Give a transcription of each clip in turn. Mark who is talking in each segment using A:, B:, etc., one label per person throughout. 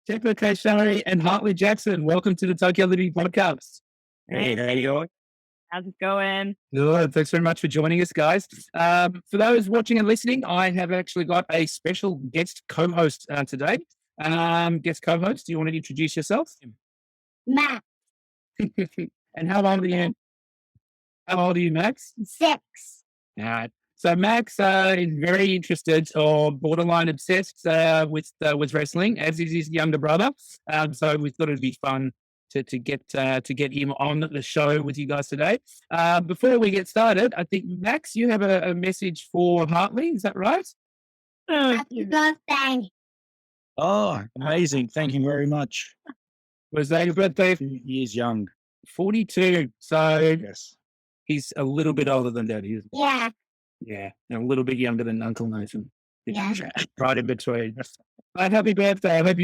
A: Thekla Kaischauri and Hartley Jackson. Welcome to the Tokyo Living Podcast.
B: Hey, how you going?
C: How's it going?
A: Good. Thanks very much for joining us, guys. For those watching and listening, I have actually got a special guest co-host today. Guest co-host, do you want to introduce yourself?
B: Matt,
A: And how old are you? How old are you, Max?
B: 6.
A: All right. So Max is very interested or borderline obsessed with wrestling, as is his younger brother. So we thought it'd be fun to get him on the show with you guys today. Before we get started, I think Max, you have a message for Hartley. Is that right?
B: Happy birthday.
C: Oh, amazing. Thank you very much.
A: Was that your birthday?
C: 2 years young.
A: 42. So
C: Yes.
A: he's a little bit older than Daddy, isn't he?
B: Yeah.
A: Yeah, and a little bit younger than Uncle Nathan.
B: Yeah.
A: Right in between. Happy birthday. I hope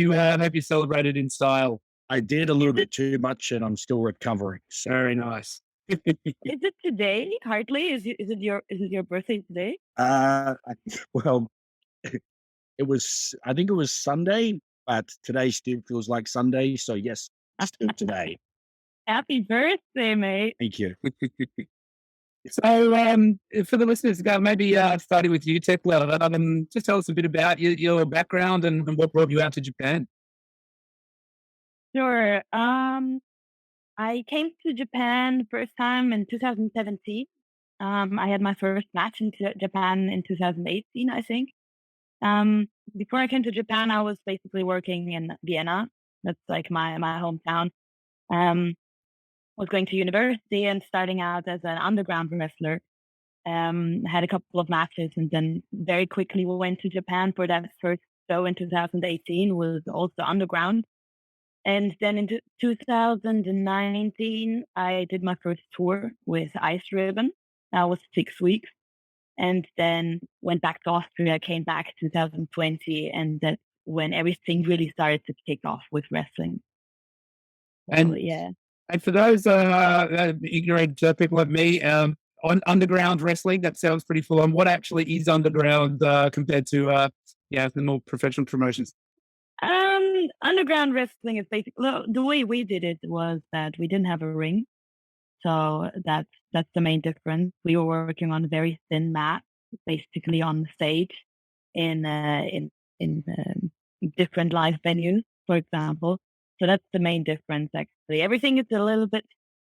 A: you celebrated in style.
C: I did a little bit too much and I'm still recovering. So
A: Very nice.
D: Is it today, Hartley? Is it your birthday today?
C: well, it was, I think it was Sunday, but today still feels like Sunday. So yes, still today.
D: Happy birthday, mate.
C: Thank you.
A: So, for the listeners, maybe starting with you, Thekla, just tell us a bit about your background and what brought you out to Japan.
D: Sure. I came to Japan first time in 2017. I had my first match in Japan in 2018, I think. Before I came to Japan, I was basically working in Vienna. That's like my hometown. Was going to university and starting out as an underground wrestler. Had a couple of matches and then very quickly went to Japan for that first show in 2018, was also underground. And then in 2019, I did my first tour with Ice Ribbon. That was 6 weeks. And then went back to Austria, came back 2020, and that's when everything really started to kick off with wrestling.
A: And
D: yeah.
A: And for those ignorant people like me, on underground wrestling, that sounds pretty full on. What actually is underground compared to the more professional promotions?
D: Underground wrestling is basically the way we did it was that we didn't have a ring, so that's the main difference. We were working on a very thin mat, basically on the stage in different live venues, for example. So that's the main difference, actually. Everything is a little bit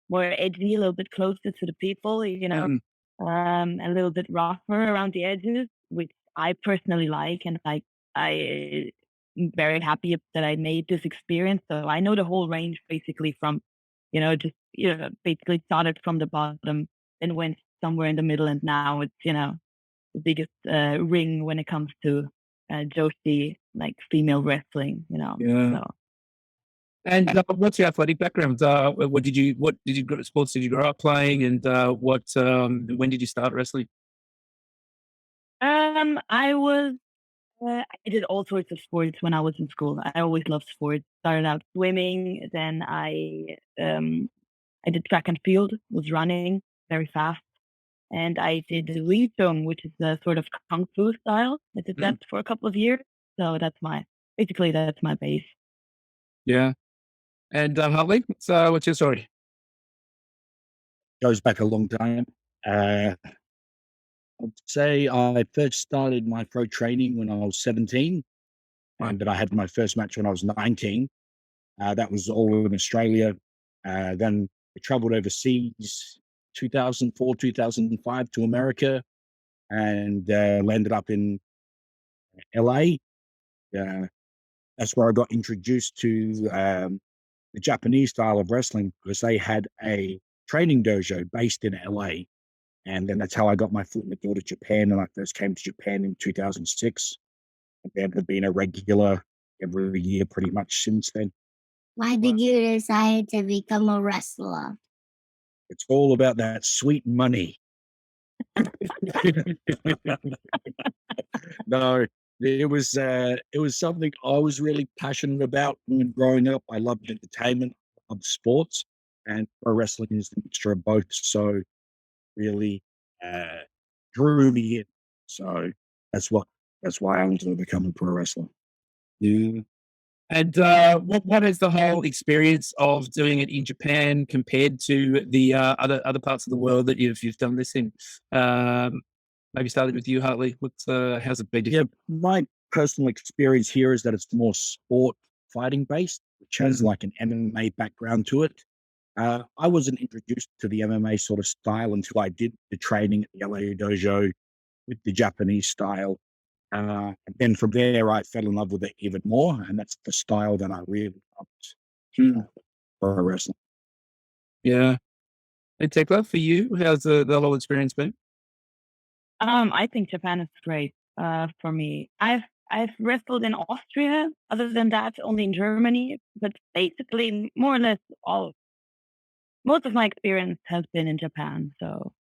D: more edgy, a little bit closer to the people, a little bit rougher around the edges, which I personally like. And I'm very happy that I made this experience. So I know the whole range basically from, basically started from the bottom and went somewhere in the middle. And now it's, the biggest ring when it comes to Joshi, like female wrestling,
A: Yeah.
D: So.
A: And what's your athletic background? What sports did you grow up playing, and when did you start wrestling?
D: I did all sorts of sports when I was in school. I always loved sports. Started out swimming, then I did track and field, was running very fast, and I did Wing Chun, which is a sort of kung fu style. I did that for a couple of years, so that's my base.
A: Yeah. And Hartley, so what's your story?
C: Goes back a long time. I'd say I first started my pro training when I was 17, but I had my first match when I was 19. That was all in Australia. Then I traveled overseas 2004, 2005 to America and landed up in LA. That's where I got introduced to the Japanese style of wrestling because they had a training dojo based in LA. And then that's how I got my foot in the door to Japan. And I first came to Japan in 2006. And then I've been a regular every year pretty much since then.
B: Why did you decide to become a wrestler?
C: It's all about that sweet money. No, it was something I was really passionate about when growing up. I loved entertainment, I loved sports, and pro wrestling is the mixture of both. So really drew me in. So that's why I wanted to become a pro wrestler.
A: Yeah. And what is the whole experience of doing it in Japan compared to the other parts of the world that you've done this in? Maybe starting with you, Hartley. How's it been?
C: Yeah, my personal experience here is that it's more sport fighting based, which has like an MMA background to it. I wasn't introduced to the MMA sort of style until I did the training at the LA dojo with the Japanese style. And then from there, I fell in love with it even more, and that's the style that I really loved for wrestling.
A: Yeah. And Thekla, for you, how's the whole experience been?
D: I think Japan is great. For me, I've wrestled in Austria. Other than that, only in Germany. But basically, more or less, most of my experience has been in Japan. So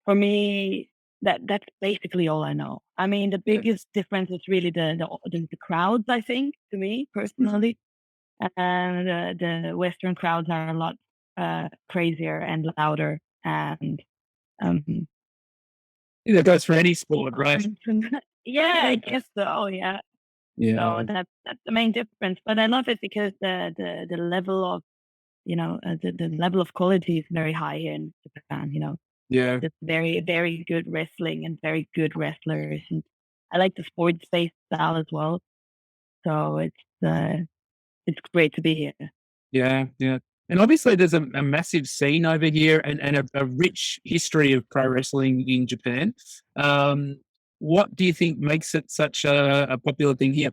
D: for me, that's basically all I know. I mean, the biggest difference is really the crowds. I think, to me personally, and the Western crowds are a lot crazier and louder. And um,
A: That goes for any sport, right?
D: yeah, I guess so. Yeah.
A: Yeah.
D: So that's the main difference. But I love it because the level of the level of quality is very high here in Japan.
A: Yeah.
D: Just very very good wrestling and very good wrestlers, and I like the sports based style as well. So it's great to be here.
A: Yeah. Yeah. And obviously, there's a massive scene over here and a rich history of pro wrestling in Japan. What do you think makes it such a popular thing here?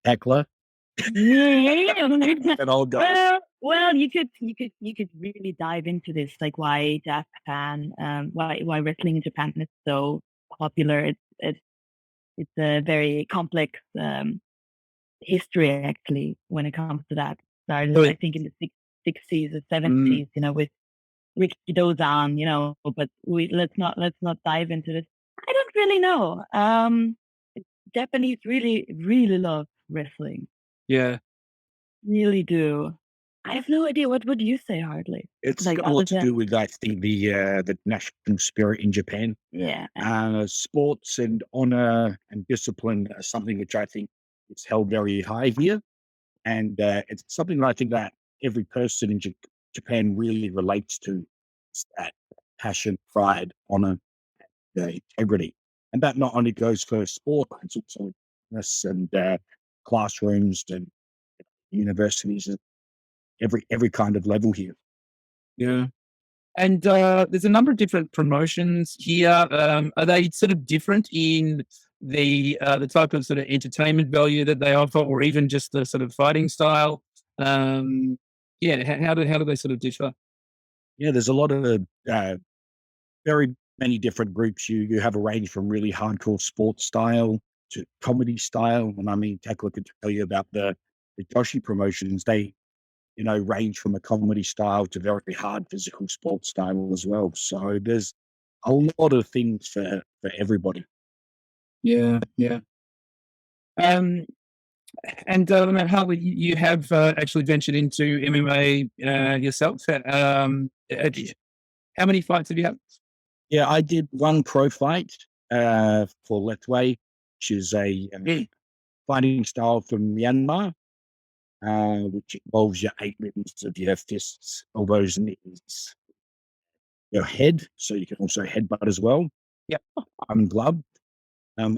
C: Heckler, an old guy.
D: Well, you could really dive into this, like why Japan, why wrestling in Japan is so popular. It's a very complex history actually when it comes to that. Started, I think, in the 60s or 70s, with Ricky Dozan, but let's not dive into this. I don't really know. Japanese really, really love wrestling.
A: Yeah.
D: Really do. I have no idea. What would you say, Hartley?
C: It's
D: Like,
C: got a
D: other
C: lot to
D: than-
C: do with, I think, the national spirit in Japan.
D: Yeah.
C: Sports and honor and discipline are something which I think is held very high here. And it's something that I think that every person in Japan really relates to. It's that passion, pride, honor, integrity. And that not only goes for sport, it's also business and classrooms and universities and every kind of level here.
A: Yeah. And there's a number of different promotions here. Are they sort of different in the type of sort of entertainment value that they offer, or even just the sort of fighting style? How do they sort of differ?
C: Yeah, there's a lot of very many different groups. You have a range from really hardcore sports style to comedy style. And I mean, Tekla could tell you about the Joshi promotions. They, range from a comedy style to very hard physical sports style as well. So there's a lot of things for everybody.
A: Yeah, yeah. And Hartley, you have actually ventured into MMA yourself. How many fights have you had?
C: Yeah, I did one pro fight for Lethwei, which is a fighting style from Myanmar, which involves your 8 limbs of your fists, elbows, knees, your head, so you can also headbutt as well.
A: Yep.
C: Ungloved.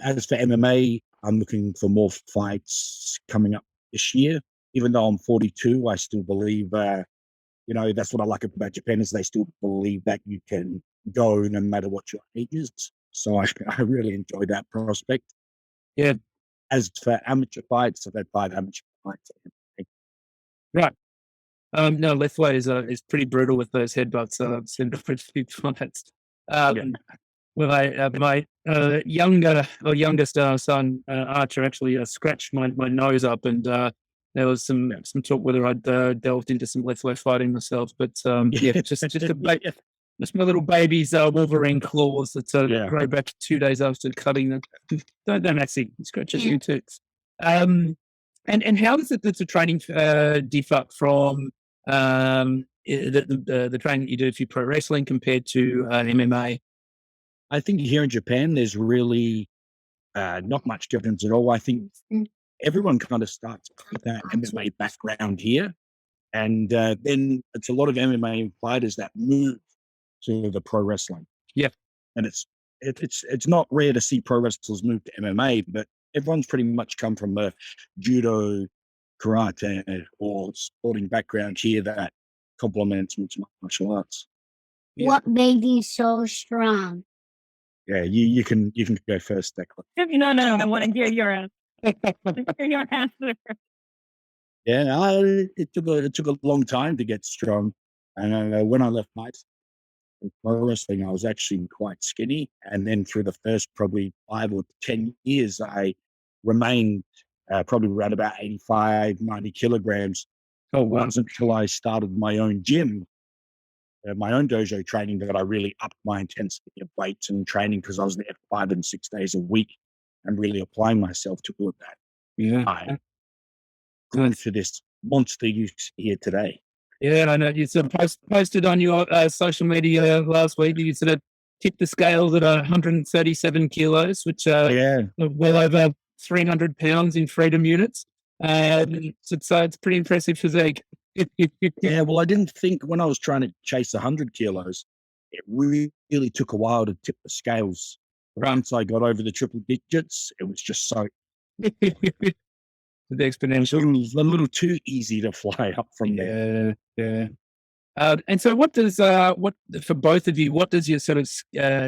C: As for MMA, I'm looking for more fights coming up this year. Even though I'm 42, I still believe, that's what I like about Japan is they still believe that you can go no matter what your age is. So I really enjoy that prospect.
A: Yeah.
C: As for amateur fights, I've had 5 amateur fights.
A: Right. No, Lethwei is pretty brutal with those headbutts. I've seen a few fights. Well, my youngest son Archer actually scratched my nose up, and there was some talk whether I'd delved into some Lethwei fighting myself. But just my little baby's Wolverine claws that grow back 2 days after cutting them. Don't actually scratch you too. And how does the training differ from the training that you do for pro wrestling compared to MMA?
C: I think here in Japan, there's really not much difference at all. I think everyone kind of starts with that MMA background here. And then it's a lot of MMA fighters that move to the pro wrestling.
A: Yeah.
C: And it's not rare to see pro wrestlers move to MMA, but everyone's pretty much come from a judo, karate, or sporting background here that complements mixed martial arts.
A: Yeah.
B: What made you so strong?
C: Yeah, you can go first, Thekla.
D: No, I want to hear your answer.
C: Yeah, it took a long time to get strong, and when I left pro wrestling, I was actually quite skinny, and then through the first probably 5 or 10 years, I remained probably around about 85, 90 kilograms.
A: Oh,
C: It
A: wow.
C: wasn't until I started my own gym, my own dojo training, that I really upped my intensity of weights and training, because I was there 5 and 6 days a week and really applying myself to do that.
A: Yeah.
C: I grew to this monster you see here today.
A: Yeah, I know. You sort of posted on your social media last week. You sort of tipped the scales at 137 kilos, which
C: Yeah,
A: well over 300 pounds in freedom units. So it's pretty impressive physique.
C: yeah. Well, I didn't think when I was trying to chase 100 kilos, it really took a while to tip the scales. Once I got over the triple digits, it was just so
A: The exponential.
C: it was a little too easy to fly up from there.
A: Yeah. And so what for both of you, what does your sort of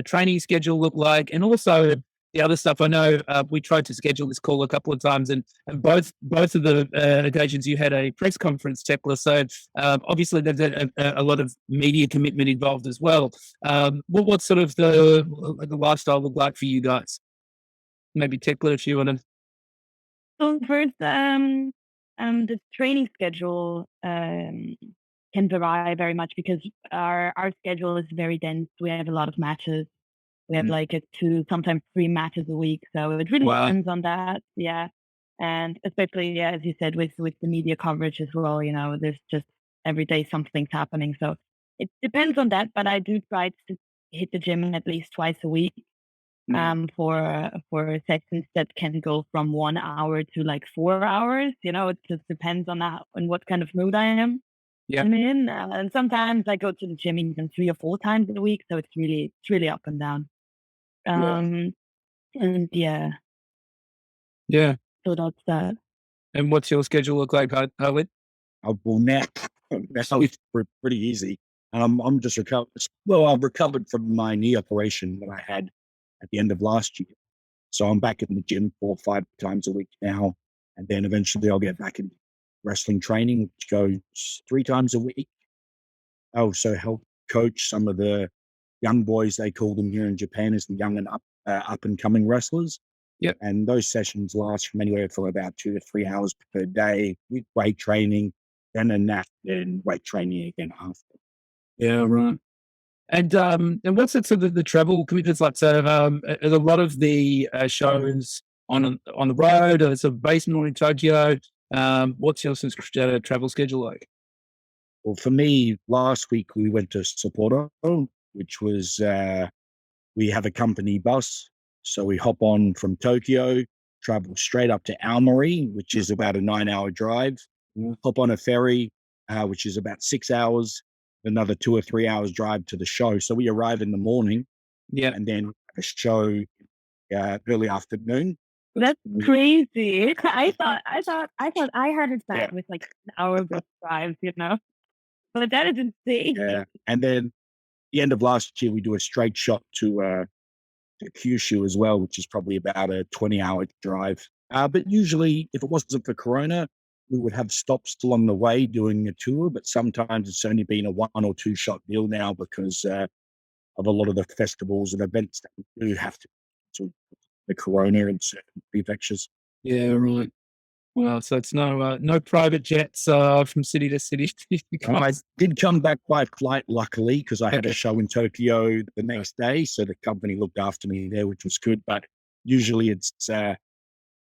A: training schedule look like? And also the other stuff, I know we tried to schedule this call a couple of times, and both of the occasions you had a press conference, Thekla. So obviously there's a lot of media commitment involved as well. What sort of the lifestyle look like for you guys? Maybe Thekla, if you want to.
D: So first, the training schedule can vary very much because our schedule is very dense. We have a lot of matches. We have like 2, sometimes 3 matches a week. So it really
A: Wow.
D: depends on that. Yeah. And especially, as you said, with the media coverage as well, there's just every day something's happening. So it depends on that, but I do try to hit the gym at least twice a week. For sessions that can go from 1 hour to like 4 hours. It just depends on what kind of mood I am.
A: Yeah.
D: I'm in, and sometimes I go to the gym even 3 or 4 times a week. So it's really up and down. And yeah,
A: Yeah.
D: so that's that.
A: And what's your schedule look like, Hartley?
C: Well, now it's pretty easy, and I'm just recovered. Well, I've recovered from my knee operation that I had at the end of last year, so I'm back in the gym 4 or 5 times a week now, and then eventually I'll get back in wrestling training, which goes 3 times a week. I also help coach some of the young boys, they call them here in Japan, as the young and up and coming wrestlers.
A: Yep.
C: And those sessions last from anywhere from about 2 to 3 hours per day with weight training, then a nap, then weight training again after.
A: Yeah, right. And what's it sort of the travel commitments like? So, are a lot of the shows on the road, or sort of based in Tokyo? What's your sort of travel schedule like?
C: Well, for me, last week we went to Sapporo, which was we have a company bus, so we hop on from Tokyo, travel straight up to Aomori, which is about a 9-hour drive. Hop on a ferry, which is about 6 hours. Another 2 or 3 hours drive to the show. So we arrive in the morning,
A: Yeah.
C: and then a show early afternoon.
D: That's crazy. I thought I heard it bad with like an hour bus drive, but that is insane.
C: Yeah, and then the end of last year we do a straight shot to Kyushu as well, which is probably about a 20-hour drive. But usually, if it wasn't for Corona, we would have stops along the way doing a tour, but sometimes it's only been a 1 or 2 shot deal now because of a lot of the festivals and events that we do have to the Corona in certain prefectures.
A: Yeah, right. Well, so it's no private jets from city to city.
C: I did come back by flight, luckily, because I had a show in Tokyo the next day, so the company looked after me there, which was good. But usually it's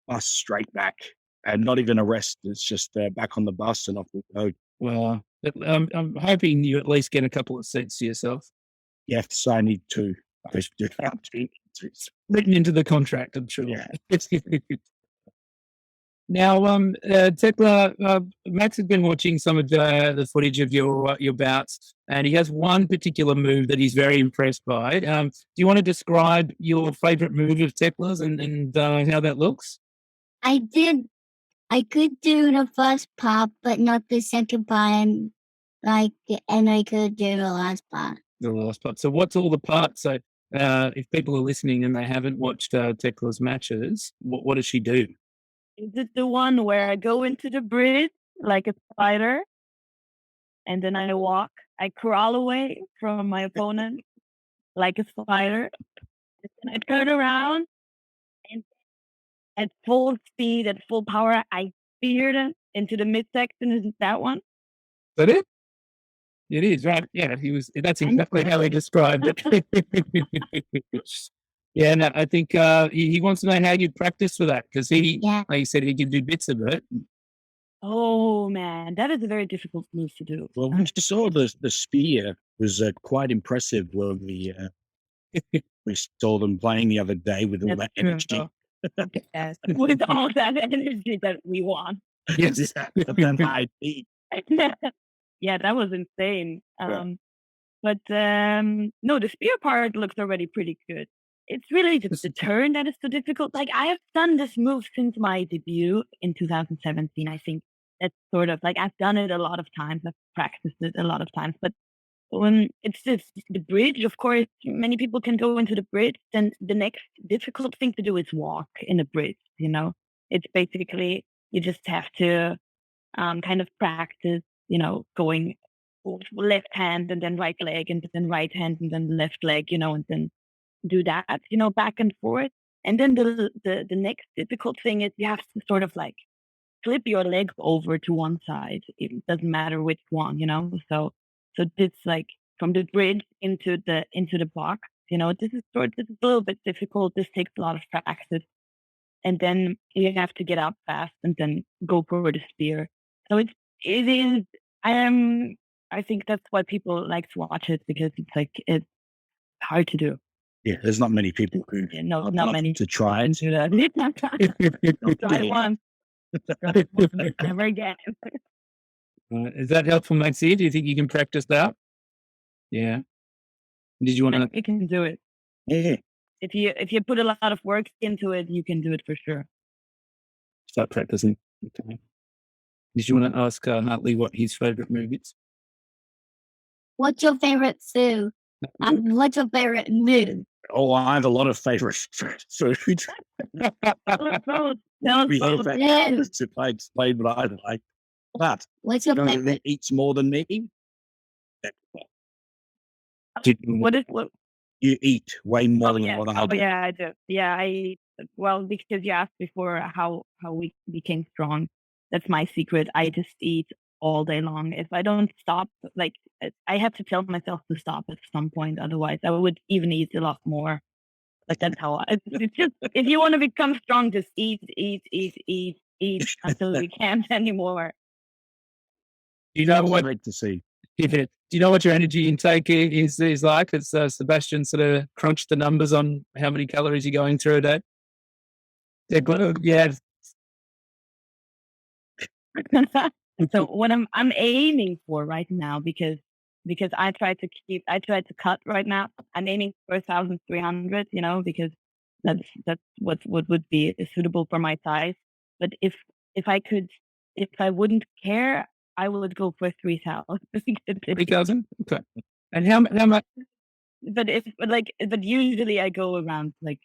C: bus straight back, and not even a rest. It's just back on the bus and off we go.
A: Well, I'm hoping you at least get a couple of seats to yourself.
C: Yes, I need to.
A: It's written into the contract, I'm sure.
C: Yeah.
A: Now, Thekla, Max has been watching some of the footage of your bouts, and he has one particular move that he's very impressed by. Do you want to describe your favorite move of Thekla's and how that looks?
B: I could do the first part, but not the second part. And I could do the last part.
A: The last part. So, what's all the parts? So, if people are listening and they haven't watched Thekla's matches, what does she do?
D: Is it the one where I go into the bridge like a spider and then I walk, I crawl away from my opponent like a spider, and then I turn around and at full speed, at full power, I spear them into the midsection? Is it that one?
A: Is that it? It is, right? Yeah, that's exactly how he described it. Yeah, no, I think he wants to know how you practice for that, because like you said, he can do bits of it.
D: Oh man, that is a very difficult move to do.
C: Well, we saw the spear was quite impressive when we saw them playing the other day with all that energy.
D: Yes, with all that energy that we want.
A: Yes.
D: Yeah, that was insane. But no, the spear part looks already pretty good. It's really just the turn that is so difficult. Like, I have done this move since my debut in 2017. I think that's sort of like, I've done it a lot of times. I've practiced it a lot of times. But when it's just the bridge, of course, many people can go into the bridge. Then the next difficult thing to do is walk in a bridge. It's basically, you just have to kind of practice, going left hand and then right leg and then right hand and then left leg, and then do that, back and forth. And then the next difficult thing is you have to sort of like flip your leg over to one side. It doesn't matter which one, So it's like from the bridge into the box, this is a little bit difficult. This takes a lot of practice. And then you have to get up fast and then go for the spear. So it is. I think that's why people like to watch it, because it's hard to do.
C: Yeah, there's not many people who
D: not many
C: to try it.
D: do that. Try once, never again.
A: Is that helpful, Maxie? Do you think you can practice that? Yeah. Did you want to?
D: You can do it.
C: Yeah.
D: If you put a lot of work into it, you can do it for sure.
A: Start practicing. Okay. Did you want to ask Hartley what his favorite move is?
B: What's your favorite food? What's your favorite move?
C: Oh, I have a lot of favorite foods. If I explain what I like. But
B: what's your favorite?
C: That eats more than me.
D: What?
C: You eat way more than what I do.
D: Yeah, I do. Yeah, I eat. Well, because you asked before how we became strong. That's my secret. I just eat all day long. If I don't stop, like, I have to tell myself to stop at some point. Otherwise, I would even eat a lot more. Like, that's how it's just, if you want to become strong, just eat until you can't anymore.
A: You know what?
C: Great to see.
A: Do you know what your energy intake is like? It's Sebastian sort of crunched the numbers on how many calories you're going through a day. Yeah.
D: So what I'm aiming for right now, because I try to cut right now. I'm aiming for 1,300, because that's what would be suitable for my size. But if I wouldn't care, I would go for 3,000.
A: 3,000? Okay. And how much?
D: But usually I go around like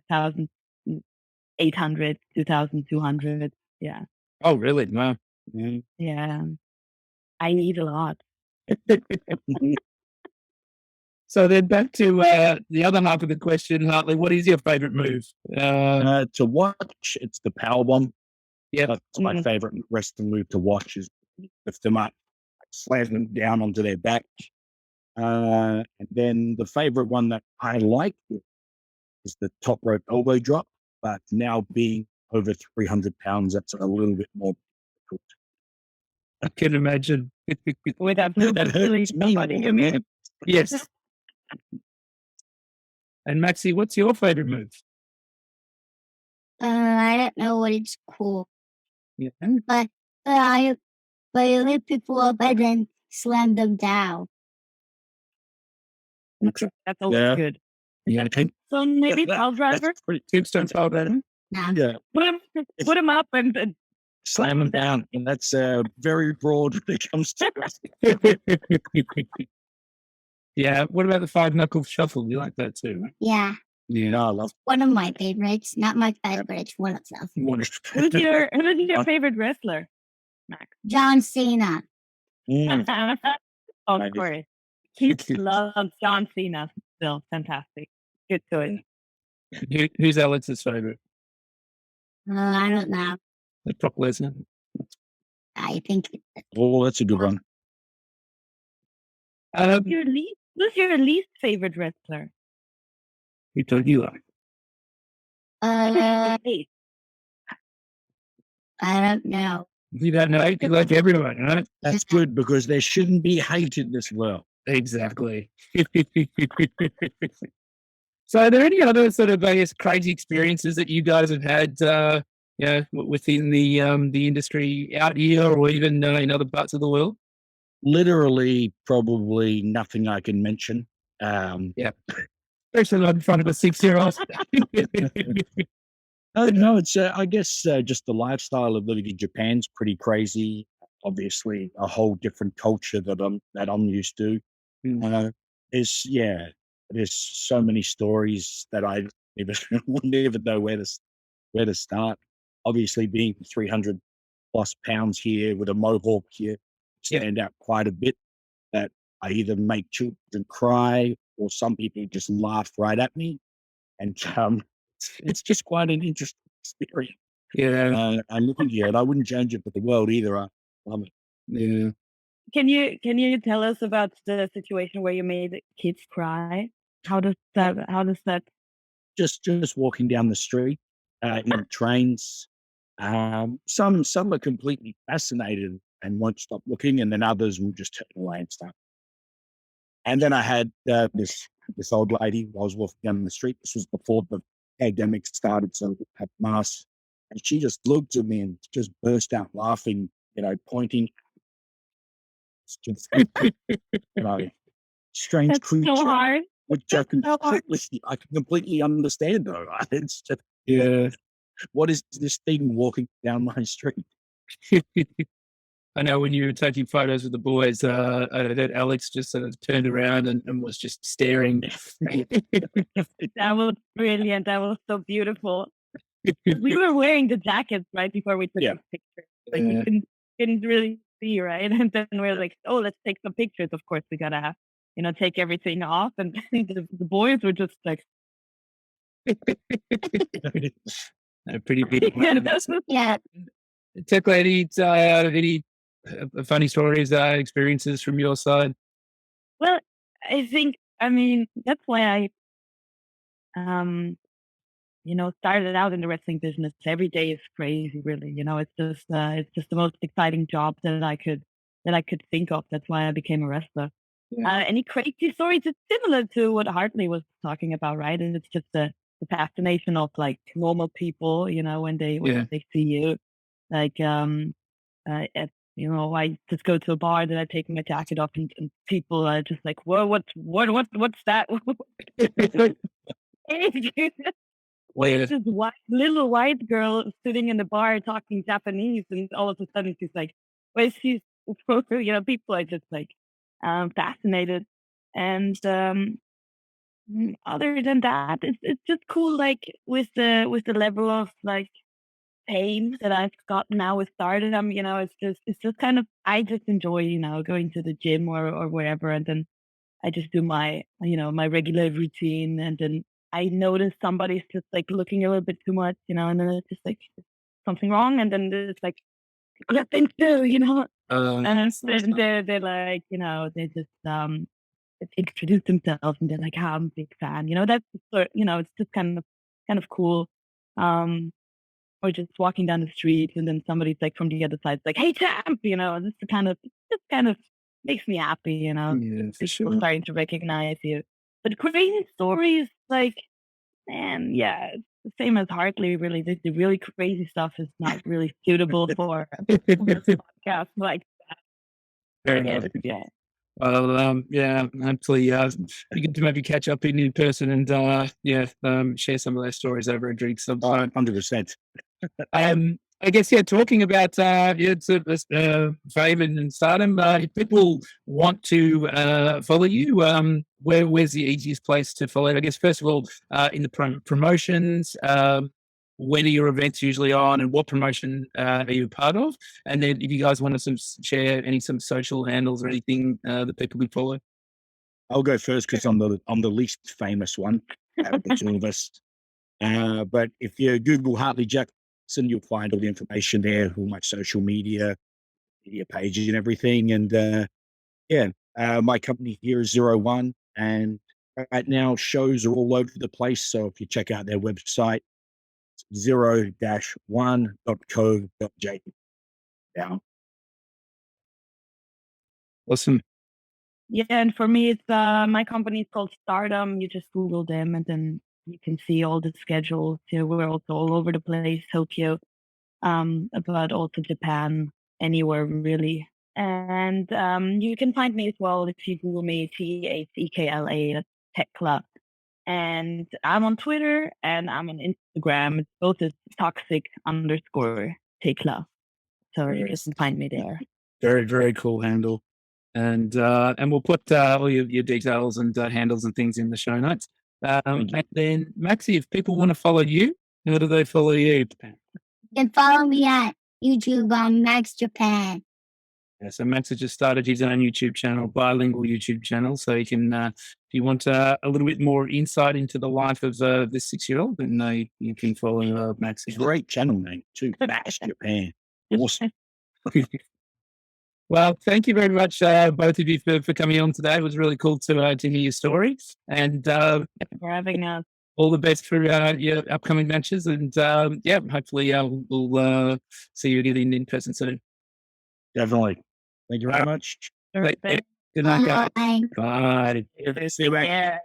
D: 1,800, 2,200. Yeah.
A: Oh, really? Wow.
D: Yeah. I eat a lot.
A: So then back to the other half of the question, Hartley. What is your favorite move?
C: To watch, it's the power bomb.
A: Yeah,
C: that's my favorite wrestling move to watch. Is lift them up, slam them down onto their back. And then the favorite one that I like is the top rope elbow drop. But now being over 300 pounds, that's a little bit more difficult.
A: I can imagine.
D: Without that hurts
C: me.
D: You mean?
A: Yes. And Maxie, what's your favorite move?
B: I don't know what it's called,
A: Yeah.
B: but I lift people up and then slam them down.
D: That's always
C: Yeah.
D: good.
A: Yeah.
D: So maybe pile driver.
C: That's pretty,
A: Tombstone pile driver.
B: Now,
C: yeah.
D: Put him up and
C: Slam them down. And that's very broad when it comes to
A: Yeah. What about the 5-knuckle shuffle? You like that too? Right?
B: yeah,
A: Yeah.
C: No, I love
B: one of my favorites. Not my favorite, it's one of them.
D: who's your favorite wrestler, Max?
B: John Cena.
D: Of
C: Maybe.
D: course. He loves John Cena still. Fantastic. Good choice.
A: Who's Alex's favorite?
B: I don't know.
A: Brock Lesnar.
B: I think
C: Oh, that's a good one.
D: Who's your least favorite wrestler?
A: Who told you like?
D: Hey,
B: I don't know.
A: You don't know. You like everyone, right?
C: That's good because there shouldn't be hate in this world.
A: Exactly. So, are there any other sort of, I guess, crazy experiences that you guys have had, within the industry out here, or even in other parts of the world?
C: Literally, probably nothing I can mention.
A: Especially not in front of a 6-year-old.
C: No, it's I guess just the lifestyle of living in Japan's pretty crazy. Obviously, a whole different culture that I'm used to. There's so many stories that I wouldn't even know where to start. Obviously, being 300 plus pounds here with a mohawk here stand out quite a bit. That I either make children cry or some people just laugh right at me, and it's just quite an interesting experience.
A: Yeah.
C: I'm looking here, and I wouldn't change it for the world either. I love it.
A: Yeah.
D: can you tell us about the situation where you made kids cry? How does that
C: Just walking down the street in trains. Some are completely fascinated and won't stop looking, and then others will just turn away and stuff. And then I had this old lady. I was walking down the street. This was before the pandemic started, so we had masks. And she just looked at me and just burst out laughing, pointing. It's just, strange
D: that's
C: creature,
D: so hard?
C: which I can completely understand, though. Right? It's just,
A: Yeah.
C: what is this thing walking down my street?
A: I know when you were taking photos with the boys, that Alex just sort of turned around and was just staring.
D: That was brilliant. That was so beautiful. We were wearing the jackets right before we took the picture. Like we couldn't really see, right? And then we were like, oh, let's take some pictures. Of course, we gotta take everything off. And the boys were just like,
A: Pretty big.
B: Yeah,
A: Thekla, any funny stories, experiences from your side?
D: well, I mean, that's why I started out in the wrestling business. Every day is crazy, really. It's just the most exciting job that I could think of. That's why I became a wrestler.
A: Yeah.
D: Any crazy stories? It's similar to what Hartley was talking about, right? And it's just the fascination of like normal people, when they see you, like I just go to a bar, then I take my jacket off, and people are just like, "Whoa, what's that?"
A: Weird.
D: This little white girl sitting in the bar talking Japanese, and all of a sudden she's like, "Well, she's," people are just like fascinated, and other than that, it's just cool. Like with the level of like fame that I've got now with stardom, it's just kind of, I just enjoy going to the gym or wherever, and then I just do my my regular routine, and then I notice somebody's just like looking a little bit too much, and then it's just like something wrong, and then it's like nothing too, and then they're like, they just introduce themselves, and they're like, I'm a big fan, that's it's just kind of cool. Or just walking down the street, and then somebody's like from the other side, like, "Hey, champ!" This kind of makes me happy,
A: Yeah, for
D: People
A: sure.
D: starting to recognize you. But crazy stories, like, man, yeah, it's the same as Hartley. Really, the really crazy stuff is not really suitable for a podcast like
A: Fair
D: that.
A: enough.
D: Yeah.
A: Well, yeah, hopefully you get to maybe catch up in person and share some of those stories over a drink sometime.
C: 100%.
A: I guess, talking about sort of fame and stardom, if people want to follow you, where's the easiest place to follow? I guess, first of all, in the promotions, when are your events usually on and what promotion are you a part of? And then if you guys want to share some social handles or anything that people could follow.
C: I'll go first because I'm the least famous one out of the two of us. But if you Google Hartley Jackson, you'll find all the information there, all my social media pages and everything. And my company here is 01, and right now shows are all over the place. So if you check out their website, it's 0-1.co.jp. Yeah.
A: Awesome.
D: Yeah, and for me, it's my company is called Stardom. You just Google them, and then you can see all the schedules. We're also all over the place, Tokyo, but also Japan, anywhere really. And you can find me as well if you Google me, Thekla, that's Thekla. And I'm on Twitter and I'm on Instagram. It's both as toxic_Thekla. So you can find me there.
A: Very, very cool handle. And we'll put all your details and handles and things in the show notes. And then, Maxi, if people want to follow you, how do they follow you?
B: You can follow me at YouTube on Max Japan.
A: Yeah, so Max has just started his own YouTube channel, bilingual YouTube channel. So you can, if you want a little bit more insight into the life of this 6-year-old, then you can follow Max.
C: It's a great channel name too, Max Japan. Awesome.
A: Well, thank you very much, both of you, for coming on today. It was really cool to hear your story. And
D: for having us.
A: All the best for your upcoming matches. And hopefully we'll see you again in person soon.
C: Definitely. Thank you very much.
A: Good night, guys.
B: Bye.
A: Bye.
C: See you, Max.
D: Yeah.